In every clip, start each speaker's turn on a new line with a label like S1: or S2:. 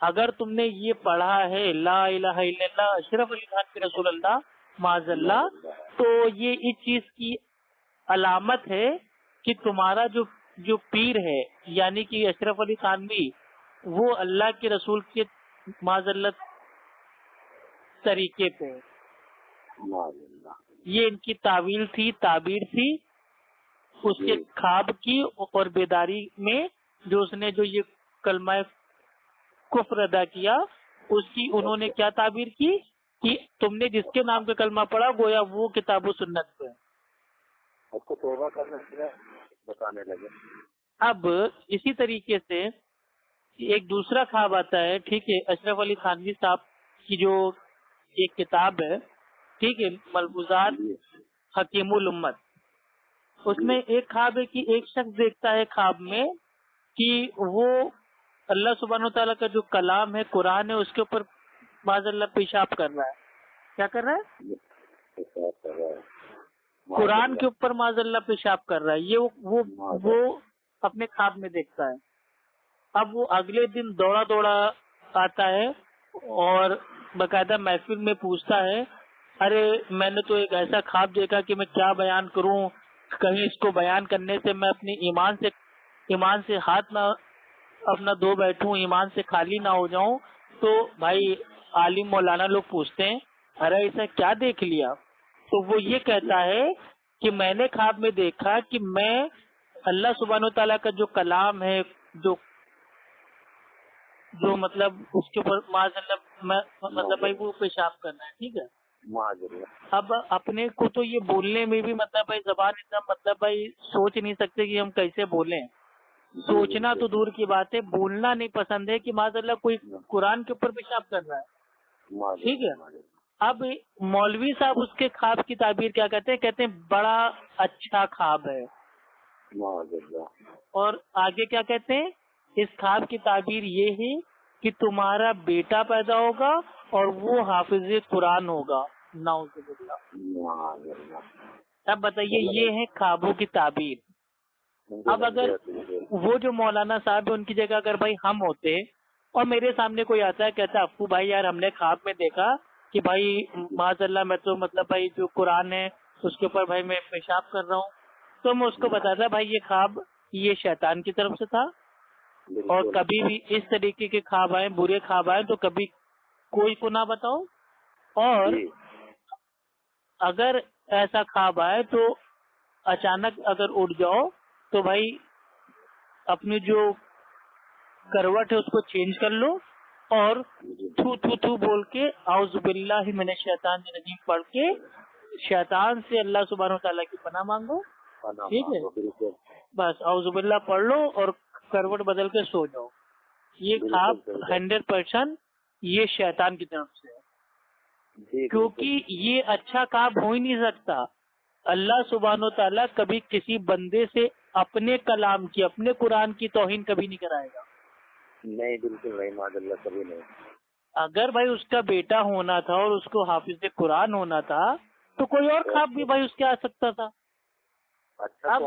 S1: اگر تم نے یہ پڑھا ہے لا الہ الا اللہ اشرف علی خان کے رسول اللہ معاذ اللہ، تو یہ اس چیز کی علامت ہے کہ تمہارا جو پیر ہے یعنی کہ اشرف علی خانوی وہ اللہ کے رسول کے معاذ اللہ طریقے پہ، یہ ان کی تعویل تھی، تعبیر تھی اس کے خواب کی اور بیداری میں جو اس نے جو یہ کلمہ کفر ادا کیا اس کی انہوں نے کیا تعبیر کی کہ تم نے جس کے نام کا کلمہ پڑھا گویا وہ کتاب و سنت پہ
S2: آپ کو توبہ کرنا بتانے لگے۔
S1: اب اسی طریقے سے ایک دوسرا خواب آتا ہے، ٹھیک ہے، اشرف علی خانوی صاحب کی جو ایک کتاب ہے، ٹھیک ہے، ملفوظات حکیم الامت، اس میں ایک خواب ہے کہ ایک شخص دیکھتا ہے خواب میں کہ وہ اللہ سبحانہ وتعالیٰ کا جو کلام ہے قرآن ہے اس کے اوپر معاذ اللہ پیشاب کر رہا ہے۔ کیا کر رہا ہے؟ قرآن کے اوپر معاذ اللہ پیشاب کر رہا ہے، یہ وہ اپنے خواب میں دیکھتا ہے۔ اب وہ اگلے دن دوڑا دوڑا آتا ہے اور باقاعدہ محفل میں پوچھتا ہے ارے میں نے تو ایک ایسا خواب دیکھا کہ میں کیا بیان کروں، کہیں اس کو بیان کرنے سے میں اپنے ایمان سے ہاتھ نہ اپنا دھو بیٹھوں، ایمان سے خالی نہ ہو جاؤں۔ تو بھائی عالم مولانا لوگ پوچھتے ہیں ارے ایسا کیا دیکھ لیا؟ تو وہ یہ کہتا ہے کہ میں نے خواب میں دیکھا کہ میں اللہ سبحانہ وتعالیٰ کا جو کلام ہے جو مطلب اس کے اوپر معاذ اللہ مطلب بھائی وہ پیشاب کرنا ہے، ٹھیک ہے۔ اب اپنے کو تو یہ بولنے میں بھی مطلب بھائی زبان اتنا مطلب بھائی سوچ نہیں سکتے کہ ہم کیسے بولیں، سوچنا تو دور کی بات ہے، بولنا نہیں پسند ہے کہ معاذ اللہ کوئی قرآن کے اوپر پیشاب کر رہا ہے، ٹھیک ہے۔ اب مولوی صاحب اس کے خواب کی تعبیر کیا کہتے ہیں بڑا اچھا خواب ہے، اور آگے کیا کہتے ہیں اس خواب کی تعبیر یہ ہے کہ تمہارا بیٹا پیدا ہوگا اور وہ حافظ قرآن ہوگا، نعوذ باللہ۔ اب بتائیے یہ ہے خوابوں کی تعبیر۔ اب اگر وہ جو مولانا صاحب ہے ان کی جگہ اگر بھائی ہم ہوتے اور میرے سامنے کوئی آتا ہے کہتا ہے افو بھائی یار ہم نے خواب میں دیکھا کہ بھائی معاذ اللہ میں تو مطلب بھائی جو قرآن ہے اس کے اوپر بھائی میں پیشاب کر رہا ہوں، تو میں اس کو بتاتا بھائی یہ خواب یہ شیطان کی طرف سے تھا، اور کبھی بھی اس طریقے کے خواب آئے برے خواب آئے تو کبھی کوئی کو نہ بتاؤ، اور اگر ایسا خواب آئے تو اچانک اگر اٹھ جاؤ تو بھائی اپنی جو کروٹ ہے اس کو چینج کر لو اور تھو تھو تھو بول کے اعوذ باللہ من الشیطان الرجیم پڑھ کے شیطان سے اللہ سبحانہ وتعالیٰ کی پناہ مانگو، ٹھیک ہے، بس اعوذ باللہ پڑھ لو اور کروٹ بدل کے سو جاؤ۔ یہ خواب 100% یہ شیطان کی طرف سے ہے، کیونکہ یہ اچھا خواب ہو ہی نہیں سکتا۔ اللہ سبحانہ وتعالیٰ کبھی کسی بندے سے اپنے کلام کی اپنے قرآن کی توہین کبھی نہیں کرائے گا،
S2: نہیں بالکل نہیں، معاذ اللہ کبھی نہیں۔
S1: اگر بھائی اس کا بیٹا ہونا تھا اور اس کو حافظ قرآن ہونا تھا تو کوئی اور خواب بھی بھائی اس کے آ سکتا تھا۔ اب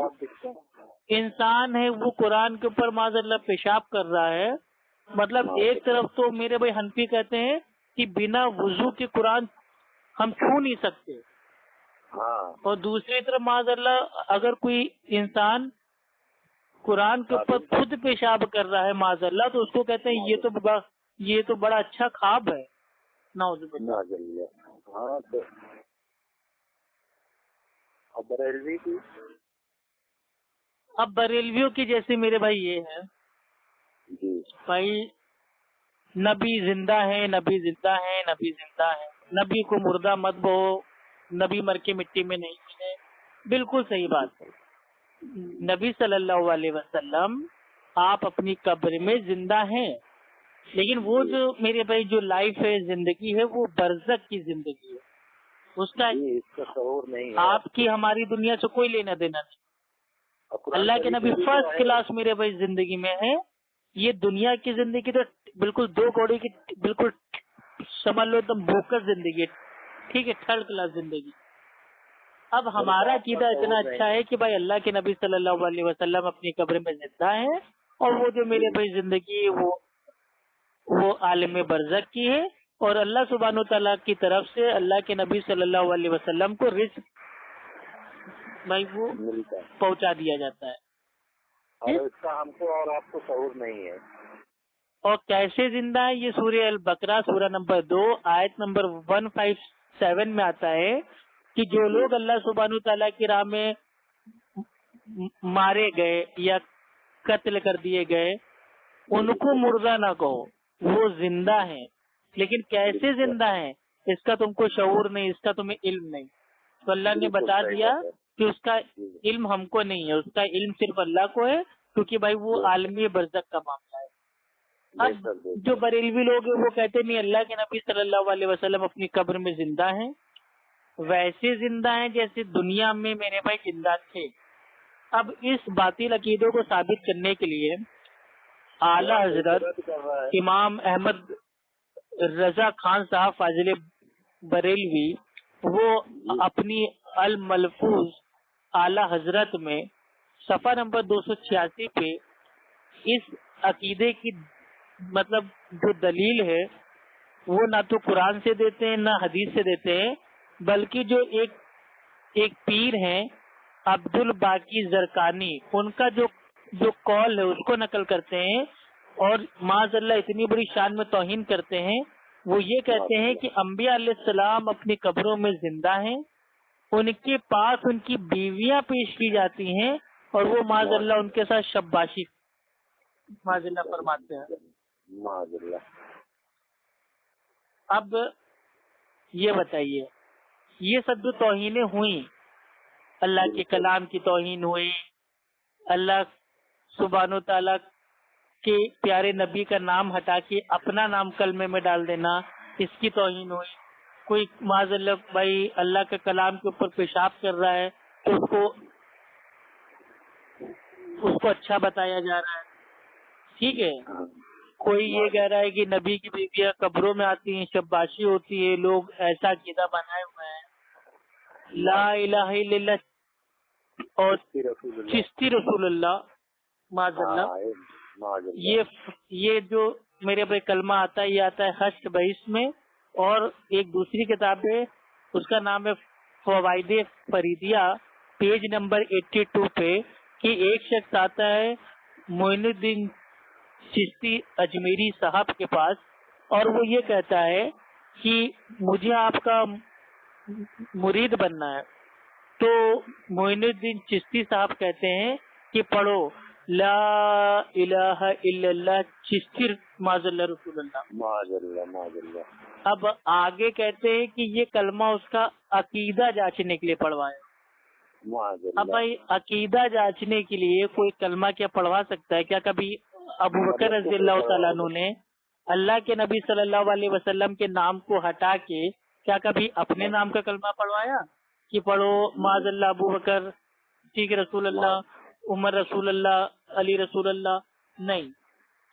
S1: انسان ہے وہ قرآن کے اوپر معاذ اللہ پیشاب کر رہا ہے، مطلب ایک طرف تو میرے بھائی حنفی کہتے ہیں کہ بنا وضو کے قرآن ہم چھو نہیں سکتے، اور دوسری طرف معاذ اللہ اگر کوئی انسان قرآن کے اوپر خود پیشاب کر رہا ہے معاذ اللہ تو اس کو کہتے ہیں یہ تو بڑا اچھا خواب ہے، نعوذ باللہ۔
S2: ہاں تو
S1: اب بریلویوں کی جیسے میرے بھائی یہ ہے بھائی نبی زندہ ہے، نبی زندہ ہے، نبی زندہ ہے، نبی کو مردہ مت بو، نبی مر کے مٹی میں نہیں ملے، بالکل صحیح بات ہے۔ نبی صلی اللہ علیہ وسلم آپ اپنی قبر میں زندہ ہیں، لیکن وہ جو میرے بھائی جو لائف ہے زندگی ہے وہ برزخ کی زندگی ہے، اس کا
S2: شعور نہیں ہے،
S1: آپ کی ہماری دنیا سے کوئی لینا دینا نہیں۔ اللہ کے نبی فرسٹ کلاس میرے بھائی زندگی میں ہے، یہ دنیا کی زندگی تو بالکل دو کوڑی کی بالکل سمجھ لو تم بھوکر زندگی ہے، ٹھیک ہے، تھرڈ کلاس زندگی۔ اب ہمارا عقیدہ اتنا اچھا ہے کہ بھائی اللہ کے نبی صلی اللہ علیہ وسلم اپنی قبر میں زندہ ہیں، اور وہ جو میرے بھائی زندگی ہے وہ وہ عالم برزخ کی ہے، اور اللہ سبحانہ تعالیٰ کی طرف سے اللہ کے نبی صلی اللہ علیہ وسلم کو رزق بھائی وہ پہنچا دیا جاتا ہے.
S2: اور اس کا ہم کو اور آپ کو شعور نہیں ہے.
S1: اور کیسے زندہ ہے یہ سورہ البقرہ سورہ نمبر 2 آیت نمبر 157 میں آتا ہے کہ جو لوگ اللہ سبحانہ تعالیٰ کی راہ میں مارے گئے یا قتل کر دیے گئے ان کو مردہ نہ کہو، وہ زندہ ہیں. لیکن کیسے زندہ ہیں اس کا تم کو شعور نہیں، اس کا تمہیں علم نہیں. تو اللہ نے بتا دیا کہ اس کا علم ہم کو نہیں ہے، اس کا علم صرف اللہ کو ہے، کیونکہ بھائی وہ عالمی برزخ کا معاملہ ہے. اب جو بریلوی لوگ ہیں وہ کہتے نہیں اللہ کے نبی صلی اللہ علیہ وسلم اپنی قبر میں زندہ ہیں، ویسے زندہ ہیں جیسے دنیا میں میرے بھائی زندہ تھے. اب اس باطل عقیدوں کو ثابت کرنے کے لیے اعلیٰ حضرت امام احمد رضا خان صاحب فاضل بریلوی وہ اپنی الملفوظ اعلیٰ حضرت میں صفحہ نمبر 286 پہ اس عقیدے کی مطلب جو دلیل ہے وہ نہ تو قرآن سے دیتے ہیں نہ حدیث سے دیتے ہیں، بلکہ جو ایک پیر ہیں عبد الباقی زرقانی ان کا جو قول ہے اس کو نقل کرتے ہیں، اور معاذ اللہ اتنی بڑی شان میں توہین کرتے ہیں. وہ یہ کہتے ہیں کہ انبیاء علیہ السلام اپنی قبروں میں زندہ ہیں، ان کے پاس ان کی بیویاں پیش کی جاتی ہیں اور وہ معاذ اللہ ان کے ساتھ شباشی معاذ اللہ فرماتے ہیں. اب یہ بتائیے یہ سب جو توہینیں ہوئی، اللہ کے کلام کی توہین ہوئی، اللہ سبحانہ تعالیٰ کے پیارے نبی کا نام ہٹا کے اپنا نام کلمے میں ڈال دینا، اس کی توہین ہوئی. کوئی معاذ اللہ بھائی اللہ کے کلام کے اوپر پیشاب کر رہا ہے تو اس کو اچھا بتایا جا رہا ہے. ٹھیک ہے، کوئی یہ کہہ رہا ہے کہ نبی کی بیویاں قبروں میں آتی ہیں، شباشی ہوتی ہے، لوگ ایسا عقیدہ بنائے ہوئے ہیں. لا الہ الا اللہ اور چشتی رسول اللہ معاذ اللہ، یہ جو میرے بھائی کلمہ آتا ہے یہ آتا ہے حشر 22 میں، اور ایک دوسری کتاب ہے اس کا نام ہے فوائد فریدیہ پیج نمبر 82 پہ کہ ایک شخص آتا ہے معین الدین چشتی اجمیری صاحب کے پاس اور وہ یہ کہتا ہے کہ مجھے آپ کا مرید بننا ہے. تو معین الدین چشتی صاحب کہتے ہیں کہ پڑھو لا الہ الا اللہ چشتی معاذ اللہ رسول اللہ. اب آگے کہتے ہیں کہ یہ کلمہ اس کا عقیدہ جانچنے کے لیے پڑھوایا. اب بھائی عقیدہ جانچنے کے لیے کوئی کلمہ کیا پڑھوا سکتا ہے؟ کیا کبھی ابو بکر رضی اللہ تعالیٰ عنہ نے اللہ کے نبی صلی اللہ علیہ وسلم کے نام کو ہٹا کے کیا کبھی اپنے نام کا کلمہ پڑھوایا کہ پڑھو معاذ اللہ ابو بکر ٹھیک رسول اللہ عمر رسول اللہ علی رسول اللہ؟ نہیں،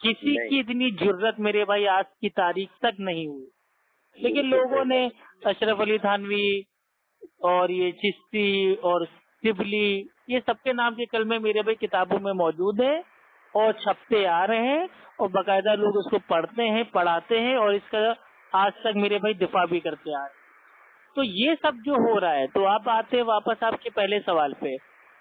S1: کسی کی اتنی جرت میرے بھائی آج کی تاریخ تک نہیں ہوئی. لیکن لوگوں نے اشرف علی تھانوی اور یہ چشتی اور سبلی یہ سب کے نام کے کلمے میرے بھائی کتابوں میں موجود ہیں اور چھپتے آ رہے ہیں اور باقاعدہ لوگ اس کو پڑھتے ہیں پڑھاتے ہیں اور اس کا آج تک میرے بھائی دفاع بھی کرتے آ رہے ہیں. تو یہ سب جو ہو رہا ہے تو آپ آتے ہیں واپس آپ کے پہلے سوال پہ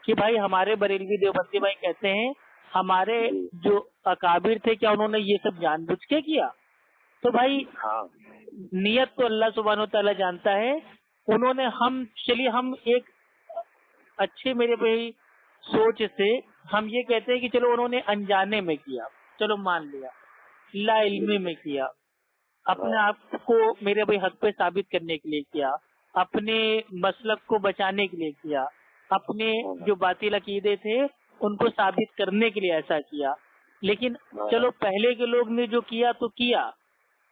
S1: کہ بھائی ہمارے بریلوی دیوبندی بھائی کہتے ہیں ہمارے جو اکابر تھے کیا انہوں نے یہ سب جان بوجھ کے کیا؟ تو بھائی نیت تو اللہ سبحانہ تعالیٰ جانتا ہے. انہوں نے ہم ایک اچھے میرے بھائی سوچ سے ہم یہ کہتے ہیں کہ چلو انہوں نے انجانے میں کیا، چلو مان لیا، لا علمی میں کیا، اپنے آپ کو میرے بھائی حق پہ ثابت کرنے کے لیے کیا، اپنے مسلک کو بچانے کے لیے کیا، اپنے جو باطل عقیدے تھے ان کو ثابت کرنے کے لیے ایسا کیا. لیکن چلو پہلے کے لوگ نے جو کیا تو کیا،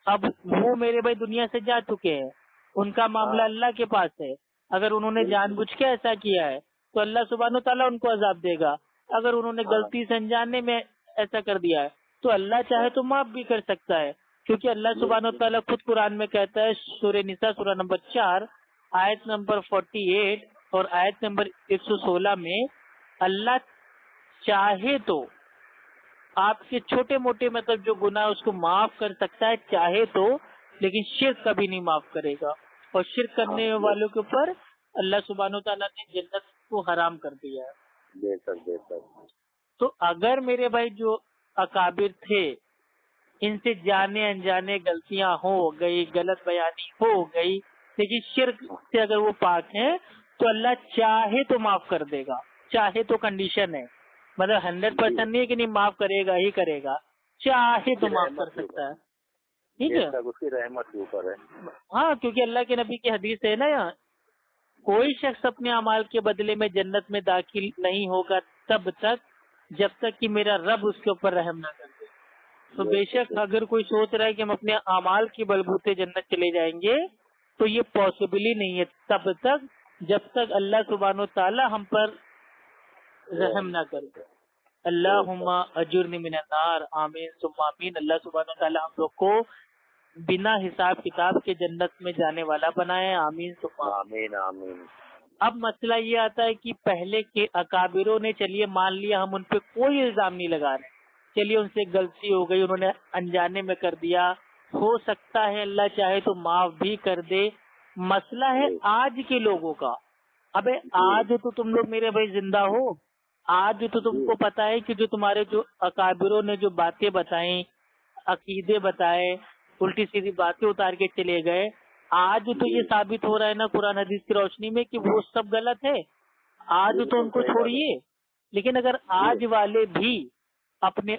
S1: اب وہ میرے بھائی دنیا سے جا چکے ہیں، ان کا معاملہ اللہ کے پاس ہے. اگر انہوں نے جان بوجھ کے ایسا کیا ہے تو اللہ سبحانہ تعالیٰ ان کو عذاب دے گا. اگر انہوں نے غلطی سے انجانے میں ایسا کر دیا ہے تو اللہ چاہے تو معاف بھی کر سکتا ہے، کیونکہ اللہ سبحانہ تعالیٰ خود قرآن میں کہتا ہے سورہ نساء سورہ نمبر 4 آیت نمبر 48 اور آیت نمبر 116 میں اللہ چاہے تو آپ کے چھوٹے موٹے مطلب جو گناہ اس کو معاف کر سکتا ہے چاہے تو، لیکن شرک کبھی نہیں معاف کرے گا. اور شرک کرنے والوں کے اوپر اللہ سبحانہ و تعالیٰ نے جنت کو حرام کر دیا ہے.
S2: بے شک بے شک.
S1: تو اگر میرے بھائی جو اکابر تھے ان سے جانے انجانے غلطیاں ہو گئی، غلط بیانی ہو گئی، لیکن شرک سے اگر وہ پاک ہیں تو اللہ چاہے تو معاف کر دے گا. چاہے تو کنڈیشن ہے، مطلب 100% نہیں ہے کہ نہیں معاف کرے گا ہی کرے گا، چاہے تو معاف کر سکتا ہے. ٹھیک ہے،
S2: اس کی رحمت کے اوپر ہے.
S1: ہاں، کیونکہ اللہ کے نبی کی حدیث ہے نا، یہاں کوئی شخص اپنے اعمال کے بدلے میں جنت میں داخل نہیں ہوگا تب تک جب تک کہ میرا رب اس کے اوپر رحم نہ کر دے. تو بے شک اگر کوئی سوچ رہا ہے کہ ہم اپنے اعمال کی بلبوتے جنت چلے جائیں گے تو یہ پاسبل ہی نہیں ہے تب تک جب تک اللہ سبحانہ و تعالی ہم پر رحم نہ کر دے. اللہم اجرنی من النار، آمین ثم آمین. اللہ سبحانہ و تعالی ہم لوگ کو بنا حساب کتاب کے جنت میں جانے والا بنائے، آمین ثم
S2: آمین آمین.
S1: اب مسئلہ یہ آتا ہے کہ پہلے کے اکابروں نے چلیے مان لیا ہم ان پہ کوئی الزام نہیں لگا رہے، چلیے ان سے غلطی ہو گئی، انہوں نے انجانے میں کر دیا، ہو سکتا ہے اللہ چاہے تو معاف بھی کر دے. مسئلہ ہے آج کے لوگوں کا. ابے آج تو تم لوگ میرے بھائی زندہ ہو، آج تو تم کو پتا ہے کہ جو تمہارے جو اکابروں نے جو باتیں بتائیں، عقیدے بتائے، الٹی سیدھی باتیں اتار کے چلے گئے، آج تو یہ ثابت ہو رہا ہے نا قرآن حدیث کی روشنی میں کہ وہ سب غلط ہے. آج تو ان کو چھوڑیے، لیکن اگر آج والے بھی اپنے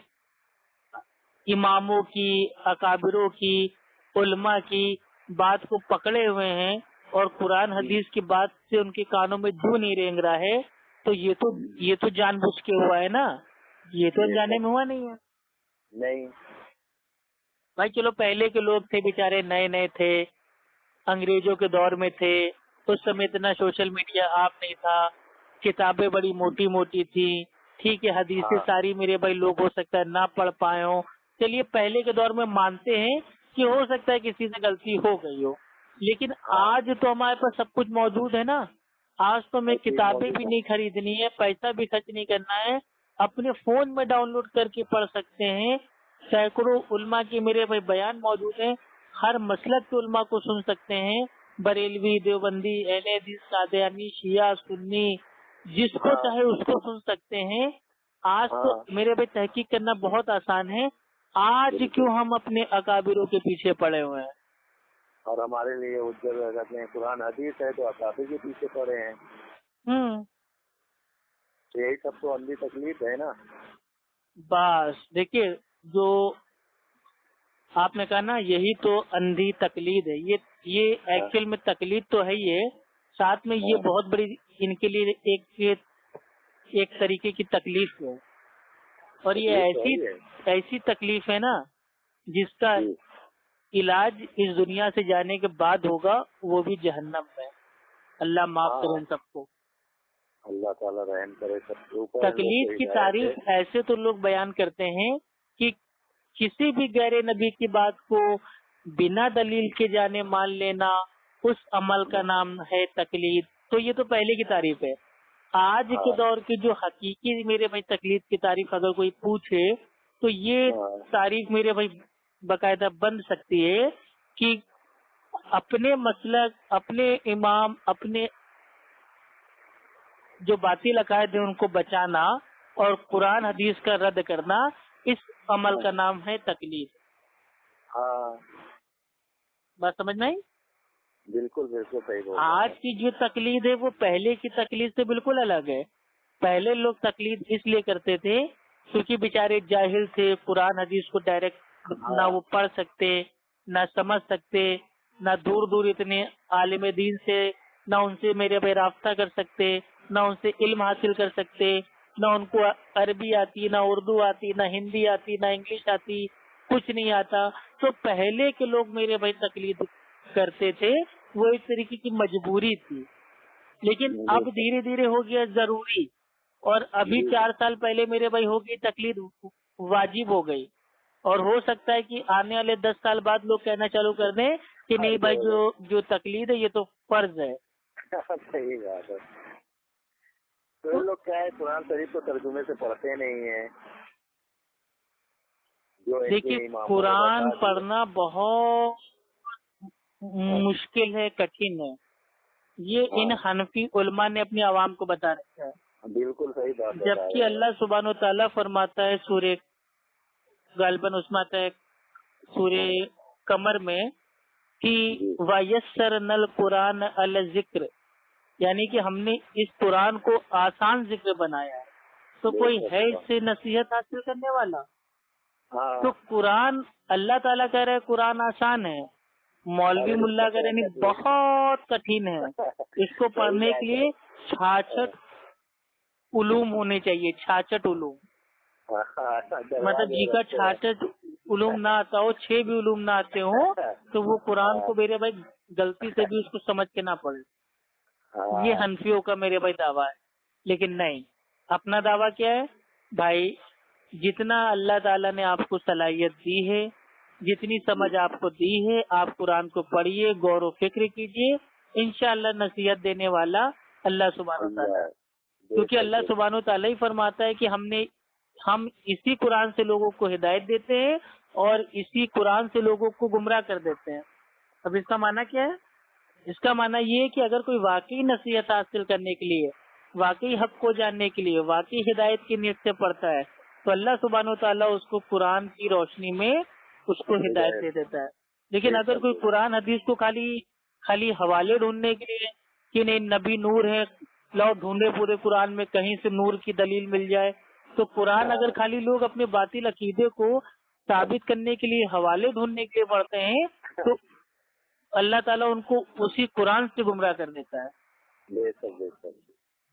S1: اماموں کی، اکابروں کی، علماء کی بات کو پکڑے ہوئے ہیں اور قرآن حدیث کی بات سے ان کے کانوں میں جو نہیں رینگ رہا ہے تو یہ تو جان بوجھ کے ہوا ہے نا، یہ تو انجانے میں ہوا نہیں ہے.
S2: نہیں
S1: بھائی چلو پہلے کے لوگ تھے بیچارے، نئے نئے تھے، انگریزوں کے دور میں تھے، اس سمے اتنا سوشل میڈیا آپ نہیں تھا، کتابیں بڑی موٹی موٹی تھی، ٹھیک ہے، حدیثیں ساری میرے بھائی لوگ ہو سکتا ہے نہ پڑھ پائے ہوں، چلیے پہلے کے دور میں مانتے ہیں کہ ہو سکتا ہے کسی سے غلطی ہو گئی ہو، لیکن آج تو ہمارے پاس سب کچھ موجود ہے نا. آج تو ہمیں کتابیں بھی نہیں خریدنی ہے، پیسہ بھی خرچ نہیں کرنا ہے، اپنے فون میں ڈاؤن لوڈ کر کے پڑھ سکتے ہیں. سینکڑوں علماء کے میرے بھائی بیان موجود ہیں، ہر مسلک کے علماء کو سن سکتے ہیں، بریلوی، دیوبندی، اہل حدیث، قادیانی، شیعہ، سنی، جس کو چاہے اس کو سن سکتے ہیں. آج تو میرے بھائی تحقیق کرنا بہت آسان ہے. آج کیوں ہم اپنے اکابروں کے پیچھے پڑے ہوئے ہیں؟
S2: اور ہمارے لیے اجر کہتے ہیں قرآن حدیث ہے تو اکابر کے پیچھے پڑے ہیں. یہی سب تو اندھی تکلیف ہے نا.
S1: بس دیکھیے جو آپ نے کہا نا یہی تو اندھی تقلید ہے. یہ ایکچوئل میں تقلید تو ہے ہی ہے، ساتھ میں یہ بہت بڑی ان کے لیے ایک طریقے کی تکلیف ہے. اور یہ ایسی تکلیف ہے نا جس کا علاج اس دنیا سے جانے کے بعد ہوگا، وہ بھی جہنم میں. اللہ معاف کرے ان سب کو،
S2: اللہ تعالیٰ رحم کرے سب کے اوپر.
S1: تکلیف کی تعریف ایسے تو لوگ بیان کرتے ہیں کہ کسی بھی غیر نبی کی بات کو بنا دلیل کے جانے مان لینا، اس عمل کا نام ہے تقلید. تو یہ تو پہلے کی تعریف ہے. آج کے دور کی جو حقیقی میرے بھائی تقلید کی تعریف اگر کوئی پوچھے تو یہ تعریف میرے بھائی باقاعدہ بن سکتی ہے کہ اپنے مسلک، اپنے امام، اپنے جو باطل عقائد ہیں ان کو بچانا اور قرآن حدیث کا رد کرنا، اس عمل کا نام ہے تقلید. بات سمجھ میں آئی؟
S2: بالکل بالکل صحیح.
S1: آج کی جو تقلید ہے وہ پہلے کی تقلید سے بالکل الگ ہے. پہلے لوگ تقلید اس لیے کرتے تھے کیونکہ بیچارے جاہل تھے، قرآن حدیث کو ڈائریکٹ نہ وہ پڑھ سکتے، نہ سمجھ سکتے، نہ دور دور اتنے عالم دین سے نہ ان سے میرے بھائی رابطہ کر سکتے، نہ ان سے علم حاصل کر سکتے، نہ ان کو عربی آتی، نہ اردو آتی، نہ ہندی آتی، نہ انگلش آتی، کچھ نہیں آتا. تو پہلے کے لوگ میرے بھائی تقلید کرتے تھے، وہ ایک طریقے کی مجبوری تھی. لیکن اب دھیرے دھیرے ہو گیا ضروری، اور ابھی 4 سال پہلے میرے بھائی ہوگی تقلید واجب ہو گئی. اور ہو سکتا ہے کہ آنے والے 10 سال بعد لوگ کہنا چالو کر دیں کہ نہیں بھائی جو تقلید ہے یہ تو فرض ہے.
S2: صحیح بات ہے. تو لوگ کیا ہے قرآن شریف کو ترجمے سے پڑھتے نہیں ہیں،
S1: دیکھیے قرآن پڑھنا بہت مشکل ہے، کٹھن ہے، یہ ان حنفی علماء نے اپنی عوام کو بتا رکھا ہے۔
S2: بالکل صحیح بات ہے،
S1: جبکہ اللہ سبحانہ و تعالیٰ فرماتا ہے سورہ غالباً اس میں آتا ہے سورہ قمر میں کہ وَيَسَّرْنَا الْقُرْآنَ عَلَى الذِّكْرِ، یعنی کہ ہم نے اس قرآن کو آسان ذکر بنایا ہے۔ تو کوئی ہے اس سے نصیحت حاصل کرنے والا؟ تو قرآن اللہ تعالیٰ کہہ رہے قرآن آسان ہے، مولوی ملا کہہ رہے نہیں بہت کٹھن ہے، اس کو پڑھنے کے لیے 66 علوم ہونے چاہیے، 66 علوم، مطلب جی کا 66 علوم نہ آتا ہو، 6 بھی علوم نہ آتے ہوں تو وہ قرآن کو میرے بھائی غلطی سے بھی اس کو سمجھ کے نہ پڑھے۔ یہ حنفیوں کا میرے بھائی دعویٰ ہے، لیکن نہیں، اپنا دعویٰ کیا ہے بھائی؟ جتنا اللہ تعالیٰ نے آپ کو صلاحیت دی ہے، جتنی سمجھ آپ کو دی ہے، آپ قرآن کو پڑھیے، غور و فکر کیجیے، انشاءاللہ نصیحت دینے والا اللہ سبحانہ و تعالیٰ، کیونکہ اللہ سبحانہ و تعالیٰ ہی فرماتا ہے کہ ہم اسی قرآن سے لوگوں کو ہدایت دیتے ہیں اور اسی قرآن سے لوگوں کو گمراہ کر دیتے ہیں۔ اب اس کا معنی کیا ہے؟ اس کا معنی یہ ہے کہ اگر کوئی واقعی نصیحت حاصل کرنے کے لیے، واقعی حق کو جاننے کے لیے، واقعی ہدایت کی نیت سے پڑھتا ہے تو اللہ سبحانہ و تعالیٰ اس کو قرآن کی روشنی میں اس کو ہدایت دے دیتا ہے۔ لیکن اگر کوئی قرآن حدیث کو خالی حوالے ڈھونڈنے کے لیے کہ نہیں نبی نور ہے، لاؤ ڈھونڈے پورے قرآن میں کہیں سے نور کی دلیل مل جائے، تو قرآن اگر خالی لوگ اپنے باطل عقیدے کو ثابت کرنے کے لیے حوالے ڈھونڈنے کے لیے پڑھتے ہیں تو اللہ تعالیٰ ان کو اسی قرآن سے گمراہ کر دیتا ہے۔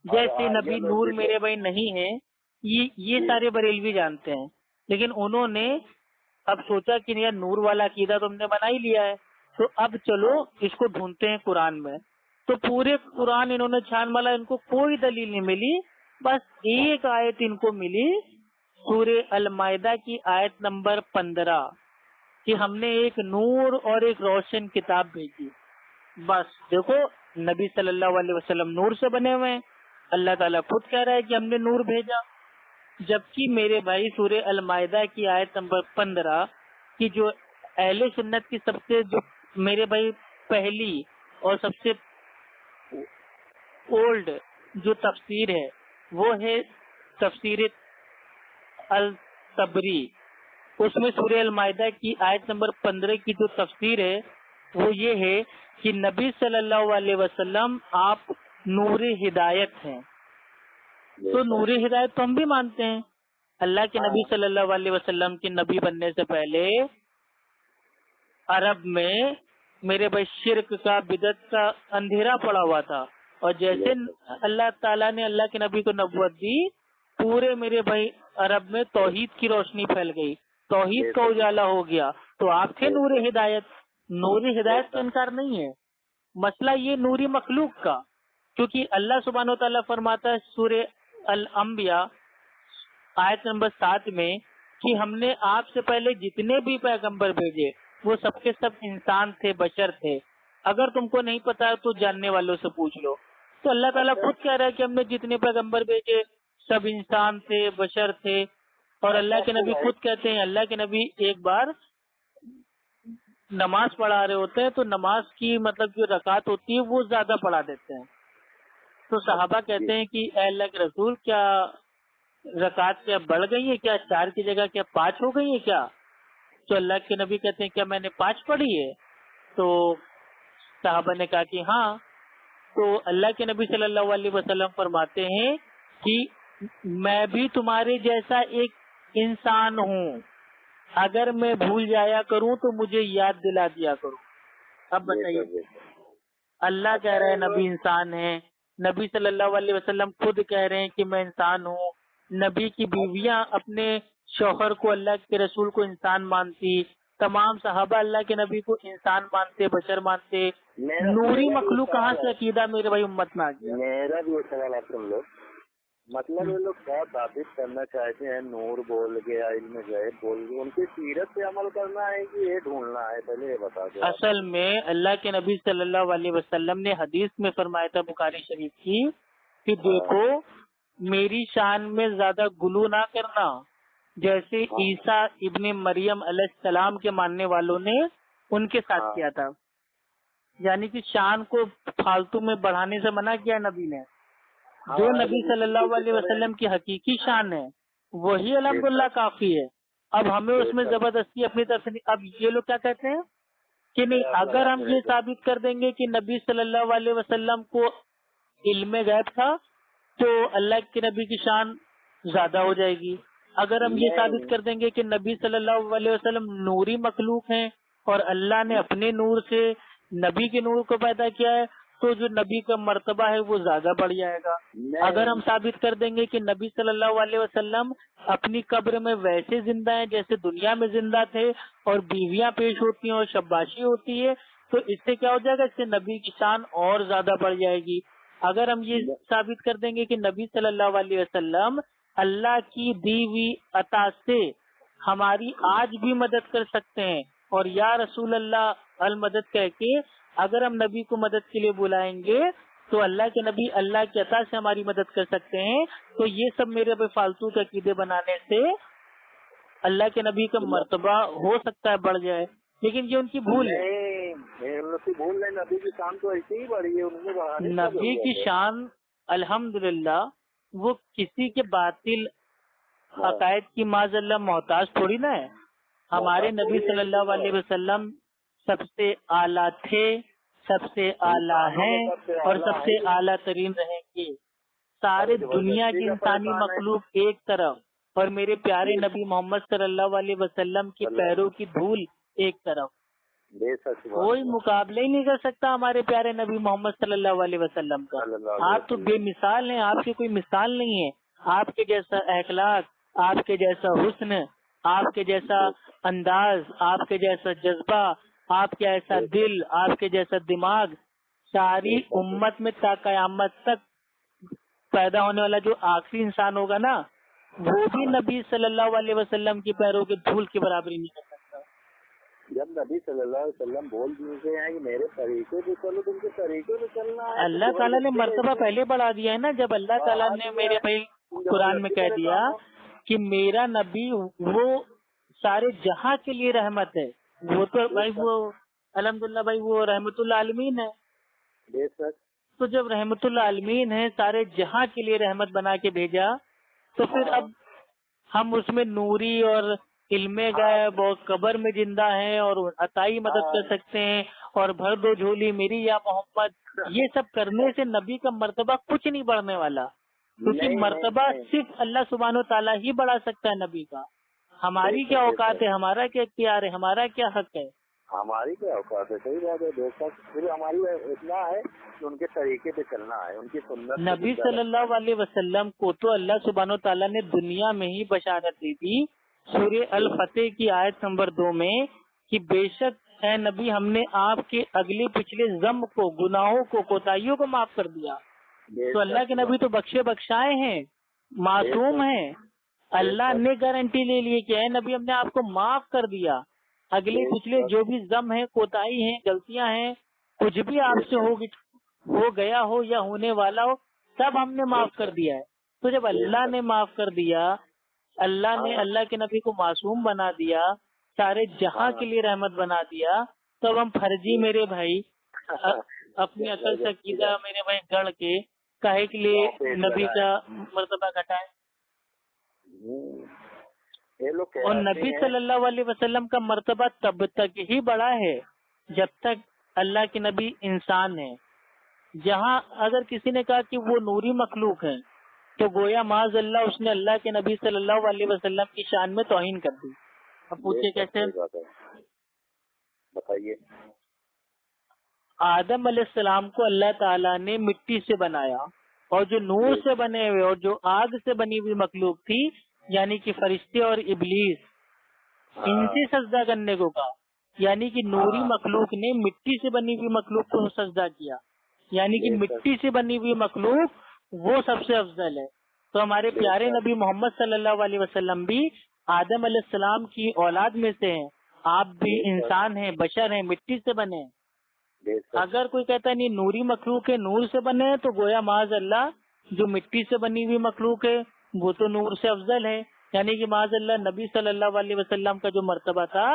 S1: جیسے نبی نور میرے بھائی نہیں ہے، یہ سارے بریلوی جانتے ہیں، لیکن انہوں نے اب سوچا کہ یار نور والا عقیدہ تو ہم نے بنا ہی لیا ہے، تو اب چلو اس کو ڈھونڈتے ہیں قرآن میں۔ تو پورے قرآن انہوں نے چھان مالا، ان کو کوئی دلیل نہیں ملی، بس ایک آیت ان کو ملی سورہ المائدہ کی آیت نمبر 15 کہ ہم نے ایک نور اور ایک روشن کتاب بھیجی۔ بس دیکھو نبی صلی اللہ علیہ وسلم نور سے بنے ہوئے ہیں، اللہ تعالیٰ خود کہہ رہا ہے کہ ہم نے نور بھیجا، جبکہ میرے بھائی سورہ المائدہ کی آیت نمبر 15 کی جو اہل سنت کی سب سے جو میرے بھائی پہلی اور سب سے اولڈ جو تفسیر ہے وہ ہے تفسیر الطبری، اس میں سورہ المائدہ کی آیت نمبر 15 کی جو تفسیر ہے وہ یہ ہے کہ نبی صلی اللہ علیہ وسلم آپ نور ہدایت ہیں۔ تو نور ہدایت تو ہم بھی مانتے ہیں، اللہ کے نبی صلی اللہ علیہ وسلم کے نبی بننے سے پہلے عرب میں میرے بھائی شرک کا بدعت کا اندھیرا پڑا ہوا تھا، اور جیسے اللہ تعالیٰ نے اللہ کے نبی کو نبوت دی، پورے میرے بھائی عرب میں توحید کی روشنی پھیل گئی، توحید کا اجالا ہو گیا۔ تو آپ تھے نور ہدایت، نور ہدایت کا انکار نہیں ہے، مسئلہ یہ نوری مخلوق کا، کیونکہ اللہ سبحانہ و تعالیٰ فرماتا ہے سورہ الانبیاء آیت نمبر 7 میں کہ ہم نے آپ سے پہلے جتنے بھی پیغمبر بھیجے وہ سب کے سب انسان تھے، بشر تھے، اگر تم کو نہیں پتا تو جاننے والوں سے پوچھ لو۔ تو اللہ تعالیٰ خود کہہ رہا ہے کہ ہم نے جتنے پیغمبر بھیجے سب انسان تھے، بشر تھے، اور اللہ کے نبی خود کہتے ہیں، اللہ کے نبی ایک بار نماز پڑھا رہے ہوتے ہیں تو نماز کی مطلب جو رکعت ہوتی ہے وہ زیادہ پڑھا دیتے ہیں، تو صحابہ کہتے ہیں کہ اے اللہ کے رسول کیا رکعت کیا بڑھ گئی ہے، کیا 4 کی جگہ کیا 5 ہو گئی ہے کیا؟ تو اللہ کے نبی کہتے ہیں کیا میں نے 5 پڑھی ہے؟ تو صحابہ نے کہا کہ ہاں۔ تو اللہ کے نبی صلی اللہ علیہ وسلم فرماتے ہیں کہ میں بھی تمہارے جیسا ایک انسان ہوں، اگر میں بھول جایا کروں تو مجھے یاد دلا دیا کرو۔ اب بتائیے، اللہ کہہ رہے ہیں نبی انسان ہے، نبی صلی اللہ علیہ وسلم خود کہہ رہے ہیں کہ میں انسان ہوں، نبی کی بیویاں اپنے شوہر کو اللہ کے رسول کو انسان مانتی، تمام صحابہ اللہ کے نبی کو انسان مانتے، بشر مانتے، نوری مخلوق کہاں سے عقیدہ میرے بھائی امت میں آ گیا؟
S2: میرا بھی سوال آپ سن لو، مطلب یہ لوگ کیا ثابت کرنا چاہتے ہیں؟ نور بول گیا، علم غیب بول گیا، ان کی سیرت پہ عمل کرنا ہے کہ یہ ڈھونڈنا ہے؟ پہلے یہ بتا دو۔
S1: اصل میں اللہ کے نبی صلی اللہ علیہ وسلم نے حدیث میں فرمایا تھا بخاری شریف کی کہ دیکھو میری شان میں زیادہ غلو نہ کرنا، جیسے عیسیٰ ابن مریم علیہ السلام کے ماننے والوں نے ان کے ساتھ کیا تھا. یعنی کہ شان کو فالتو میں بڑھانے سے منع کیا نبی نے. جو نبی صلی اللہ علیہ وسلم کی حقیقی شان ہے وہی الحمدللہ کافی ہے. اب ہمیں اس میں زبردستی اپنی طرف سے. اب یہ لوگ کیا کہتے ہیں کہ نہیں، اگر ہم یہ ثابت کر دیں گے کہ نبی صلی اللہ علیہ وسلم کو علم غیب تھا تو اللہ کے نبی کی شان زیادہ ہو جائے گی. اگر ہم یہ ثابت کر دیں گے کہ نبی صلی اللہ علیہ وسلم نوری مخلوق ہیں اور اللہ نے اپنے نور سے نبی کے نور کو پیدا کیا ہے تو جو نبی کا مرتبہ ہے وہ زیادہ بڑھ جائے گا. اگر ہم ثابت کر دیں گے کہ نبی صلی اللہ علیہ وسلم اپنی قبر میں ویسے زندہ ہیں جیسے دنیا میں زندہ تھے اور بیویاں پیش ہوتی ہیں اور شباشی ہوتی ہے تو اس سے کیا ہو جائے گا، اس سے نبی کی شان اور زیادہ بڑھ جائے گی. اگر ہم یہ ثابت کر دیں گے کہ نبی صلی اللہ علیہ وسلم اللہ کی دی ہوئی عطا سے ہماری آج بھی مدد کر سکتے ہیں اور یا رسول اللہ المدد کہہ کے اگر ہم نبی کو مدد کے لیے بلائیں گے تو اللہ کے نبی اللہ کی عطا سے ہماری مدد کر سکتے ہیں. تو یہ سب میرے پہ فالتو کے عقیدے بنانے سے اللہ کے نبی کا مرتبہ ہو سکتا ہے بڑھ جائے، لیکن یہ ان کی بھول ہے.
S2: نبی کی شان تو ایسے ہی بڑھی ہے.
S1: نبی کی شان الحمدللہ وہ کسی کے باطل عقائد کی معاذ اللہ محتاج تھوڑی نہ ہے. ہمارے نبی صلی اللہ علیہ وسلم سب سے اعلیٰ تھے، سب سے اعلیٰ ہیں اور سب سے اعلیٰ ترین رہیں گے. سارے دنیا کی انسانی مخلوق ایک طرف اور میرے پیارے نبی محمد صلی اللہ علیہ وسلم کی پیروں کی دھول ایک طرف. کوئی مقابلہ ہی نہیں کر سکتا ہمارے پیارے نبی محمد صلی اللہ علیہ وسلم کا. آپ تو بے مثال ہیں، آپ کی کوئی مثال نہیں ہے. آپ کے جیسا اخلاق، آپ کے جیسا حسن، آپ کے جیسا انداز، آپ کے جیسا جذبہ، آپ کے ایسا دل، آپ کے جیسا دماغ ساری امت میں تا قیامت تک پیدا ہونے والا جو آخری انسان ہوگا نا وہ بھی نبی صلی اللہ علیہ وسلم کی پیروں کے دھول کی برابری نہیں کر سکتا.
S2: جب نبی صلی اللہ علیہ وسلم بول دیے ہیں کہ میرے طریقے سے چلو، تم کے طریقے سے چلنا ہے.
S1: اللہ تعالیٰ نے مرتبہ پہلے بڑھا دیا ہے نا. جب اللہ تعالیٰ نے میرے بھائی قرآن میں کہہ دیا کہ میرا نبی وہ سارے جہاں کے لیے رحمت ہے، وہ تو بھائی وہ الحمدللہ بھائی وہ رحمت اللہ عالمین ہے. تو جب رحمت اللہ عالمین ہے، سارے جہاں کے لیے رحمت بنا کے بھیجا تو پھر اب ہم اس میں نوری اور علم غیب اور قبر میں زندہ ہیں اور عطائی مدد کر سکتے ہیں اور بھر دو جھولی میری یا محمد، یہ سب کرنے سے نبی کا مرتبہ کچھ نہیں بڑھنے والا. کیونکہ مرتبہ صرف اللہ سبحانہ و تعالیٰ ہی بڑھا سکتا ہے نبی کا. ہماری کیا اوقات ہے، ہمارا کیا اختیار ہے، ہمارا کیا حق ہے.
S2: ہماری کیا اوقات ہے. صحیح بات ہے. پھر ہماری اتنا ہے کہ ان کے طریقے پہ چلنا ہے، ان کی سنت.
S1: نبی صلی اللہ علیہ وسلم کو تو اللہ سبحانہ و تعالیٰ نے دنیا میں ہی بشارت دی تھی سورہ الفتح کی آیت نمبر 2 میں کہ بے شک اے نبی ہم نے آپ کے اگلے پچھلے ذنب کو، گناہوں کو، کوتاہیوں کو معاف کر دیا. تو اللہ کے نبی تو بخشے بخشائے ہیں، معصوم ہیں. اللہ نے گارنٹی لے لی کہ اے نبی ہم نے آپ کو معاف کر دیا. اگلے پچھلے جو بھی ذنب ہیں، کوتاہی ہیں، غلطیاں ہیں، کچھ بھی آپ سے ہو گیا ہو یا ہونے والا ہو، سب ہم نے معاف کر دیا ہے. تو جب اللہ نے معاف کر دیا، اللہ نے اللہ کے نبی کو معصوم بنا دیا، سارے جہاں کے لیے رحمت بنا دیا، تو اب ہم فرضی میرے بھائی اپنی عقل سے عقیدہ میرے بھائی گڑھ کے کہے کے لیے نبی کا مرتبہ گھٹائے. اور نبی صلی اللہ علیہ وسلم کا مرتبہ تب تک ہی بڑا ہے جب تک اللہ کے نبی انسان ہے. جہاں اگر کسی نے کہا کہ وہ نوری مخلوق ہے تو گویا معاذ اللہ اس نے اللہ کے نبی صلی اللہ علیہ وسلم کی شان میں توہین کر دی. اب پوچھے کیسے؟
S2: بتائیے.
S1: آدم علیہ السلام کو اللہ تعالیٰ نے مٹی سے بنایا اور جو نور سے بنے ہوئے اور جو آگ سے بنی ہوئی مخلوق تھی یعنی کہ فرشتے اور ابلیس، ان سے سجدہ کرنے کو کہا. یعنی کہ نوری مخلوق نے مٹی سے بنی ہوئی مخلوق کو سجدہ کیا، یعنی کہ مٹی سے بنی ہوئی مخلوق وہ سب سے افضل ہے. تو ہمارے پیارے نبی محمد صلی اللہ علیہ وسلم بھی آدم علیہ السلام کی اولاد میں سے ہیں. آپ بھی انسان ہیں، بشر ہیں، مٹی سے بنے ہیں. اگر کوئی کہتا ہے نہیں نوری مخلوق ہے، نور سے بنے، تو گویا معاذ اللہ جو مٹی سے بنی ہوئی مخلوق ہے وہ تو نور سے افضل ہے. یعنی کہ معاذ نبی صلی اللہ علیہ وسلم کا جو مرتبہ تھا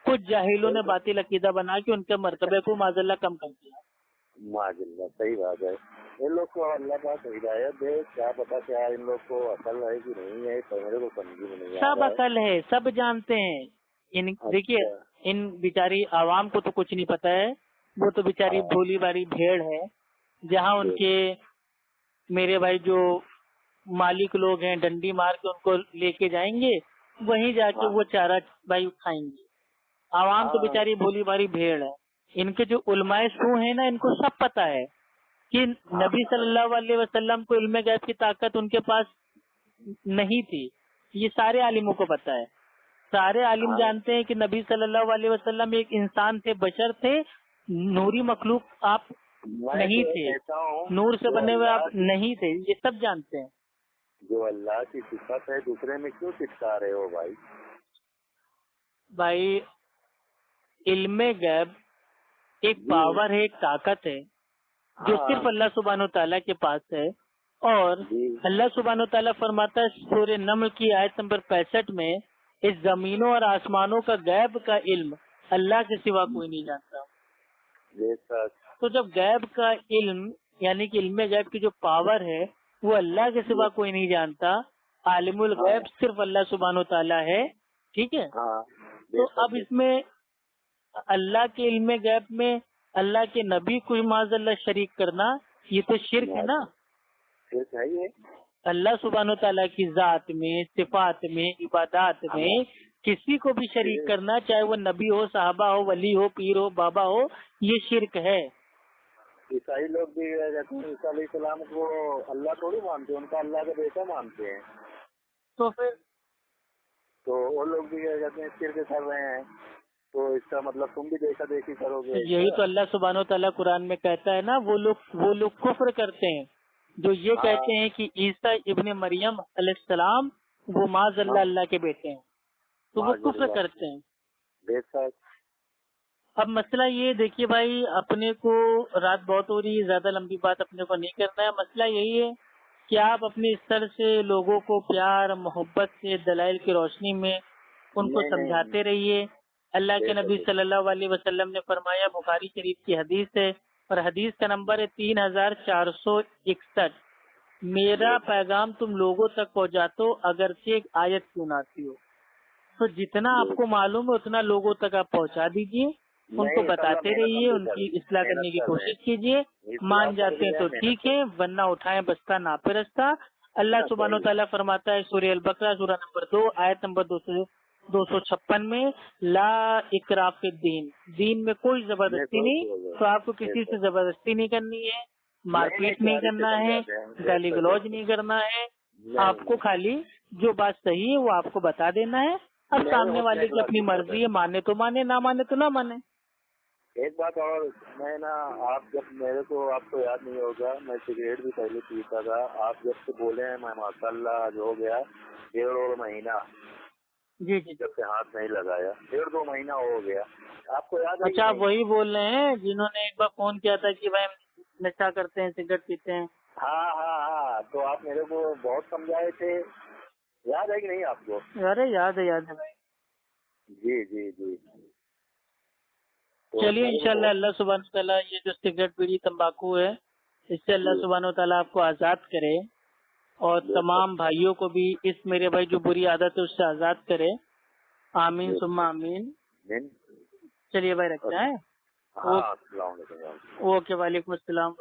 S1: کچھ جاہلوں نے باطل عقیدہ بنا کے ان کے مرتبے کو معاذ اللہ کم کر دیا.
S2: معاذ اللہ صحیح بات ہے. ان لوگ کو اللہ پاک ہدایت دے. کیا پتا کیا ان لوگ کو عقل ہے کہ نہیں ہے, تو میرے کو سمجھ میں نہیں.
S1: سب عقل ہے, سب جانتے ہیں. دیکھیے ان بیچاری عوام کو تو کچھ نہیں پتا ہے, وہ تو بیچاری بھولی باری بھیڑ ہے. جہاں ان کے میرے بھائی جو مالک لوگ ہیں ڈنڈی مار کے ان کو لے کے جائیں گے, وہیں جا کے وہ چارہ بھائی کھائیں گے. عوام تو بیچاری بھولی باری بھیڑ ہے. ان کے جو علماء سو ہیں نا, ان کو سب پتا ہے کہ نبی صلی اللہ علیہ وسلم کو علم غیب کی طاقت ان کے پاس نہیں تھی. یہ سارے عالموں کو پتا ہے. سارے عالم جانتے ہیں کہ نبی صلی اللہ علیہ وسلم ایک انسان تھے, بشر تھے, نوری مخلوق آپ نہیں تھے, نور سے بنے ہوئے آپ نہیں تھے. یہ سب جانتے ہیں.
S2: جو اللہ کی صفت ہے دوسرے میں کیوں چپکا رہے ہو بھائی؟
S1: بھائی علم غیب ایک پاور ہے, ایک طاقت ہے جو صرف اللہ سبحانہ و تعالیٰ کے پاس ہے. اور اللہ سبحانہ و تعالیٰ فرماتا ہے سورہ نمل کی آیت نمبر 65 میں, اس زمینوں اور آسمانوں کا غیب کا علم اللہ کے سوا کوئی نہیں جانتا. تو جب غیب کا علم یعنی کہ علم غیب کی جو پاور ہے وہ اللہ کے سوا کوئی نہیں جانتا, عالم الغیب صرف اللہ سبحانہ و تعالیٰ ہے. ٹھیک ہے, تو اب اس میں اللہ کے علم غیب میں اللہ کے نبی کو معاذ اللہ شریک کرنا, یہ تو شرک ہے نا. اللہ سبحانہ و تعالیٰ کی ذات میں, صفات میں, عبادات میں کسی کو بھی شریک کرنا, چاہے وہ نبی ہو, صحابہ ہو, ولی ہو, پیر ہو, بابا ہو, یہ شرک ہے.
S2: عیسائی لوگ بھی کہتے ہیں عیسیٰ علیہ السلام کو اللہ تھوڑی مانتے ہیں, ان کا اللہ کا بیٹا مانتے ہیں.
S1: تو پھر
S2: تو وہ لوگ بھی کہتے ہیں شرک کر رہے ہیں, تو اس کا مطلب تم بھی دیکھا دیکھی کرو گے.
S1: یہی تو اللہ سبحانہ و تعالیٰ قرآن میں کہتا ہے نا, وہ لوگ کفر کرتے ہیں جو یہ کہتے ہیں کہ عیسیٰ ابن مریم علیہ السلام وہ معاذ اللہ اللہ کے بیٹے ہیں, تو وہ کفر کرتے ہیں. اب مسئلہ یہ دیکھیے بھائی, اپنے کو رات بہت ہو رہی ہے, زیادہ لمبی بات اپنے کو نہیں کرنا ہے. مسئلہ یہی ہے کہ آپ اپنے استر سے لوگوں کو پیار محبت سے دلائل کی روشنی میں ان کو سمجھاتے رہیے. اللہ کے نبی صلی اللہ علیہ وسلم نے فرمایا, بخاری شریف کی حدیث ہے اور حدیث کا نمبر ہے 3461, میرا پیغام تم لوگوں تک پہنچاتا ہو اگرچہ ایک آیت کیوں نہ آتی ہو. تو جتنا آپ کو معلوم ہے اتنا لوگوں تک آپ پہنچا دیجیے, ان کو بتاتے رہیے, ان کی اصلاح کرنے کی کوشش کیجیے. مان جاتے ہیں تو ٹھیک ہے, ورنہ اٹھائیں بستہ ناپے رستہ. اللہ سبحانہ و تعالیٰ فرماتا ہے سورہ البقرہ سورہ نمبر 2 آیت نمبر 256 میں, لا اکراہ فی الدین, دین میں کوئی زبردستی نہیں. تو آپ کو کسی سے زبردستی نہیں کرنی ہے, مار پیٹ نہیں کرنا ہے, گالی گلوج نہیں کرنا ہے. آپ کو خالی جو بات صحیح ہے وہ آپ کو بتا دینا ہے. اب سامنے والے کی اپنی مرضی ہے, مانے تو مانے, نہ مانے تو نہ مانے.
S2: ایک بات اور, میں نا آپ جب میرے کو آپ کو یاد نہیں ہوگا, میں سگریٹ بھی پہلے پیتا تھا. آپ جب سے بولے ہیں میں ماشاء اللہ جو ہو گیا 1.5 مہینہ,
S1: جی
S2: جب سے ہاتھ نہیں لگایا 1.5-2 مہینہ ہو گیا. آپ کو یاد ہے؟
S1: اچھا آپ وہی بول رہے ہیں جنہوں نے ایک بار فون کیا تھا کہ بھائی ہم نشہ کرتے ہیں, سگریٹ پیتے ہیں.
S2: ہاں, تو آپ میرے کو بہت سمجھائے تھے, یاد ہے کہ نہیں آپ کو؟
S1: ارے یاد ہے بھائی.
S2: جی.
S1: چلیے انشاءاللہ اللہ سبحانہ وتعالیٰ یہ جو سگریٹ بیڑی تمباکو ہے اس سے اللہ سبحانہ وتعالیٰ آپ کو آزاد کرے, اور تمام بھائیوں کو بھی اس میرے بھائی جو بری عادت ہے اس سے آزاد کرے. آمین ثم آمین. چلیے بھائی رکھتے ہیں. اوکے, وعلیکم السلام.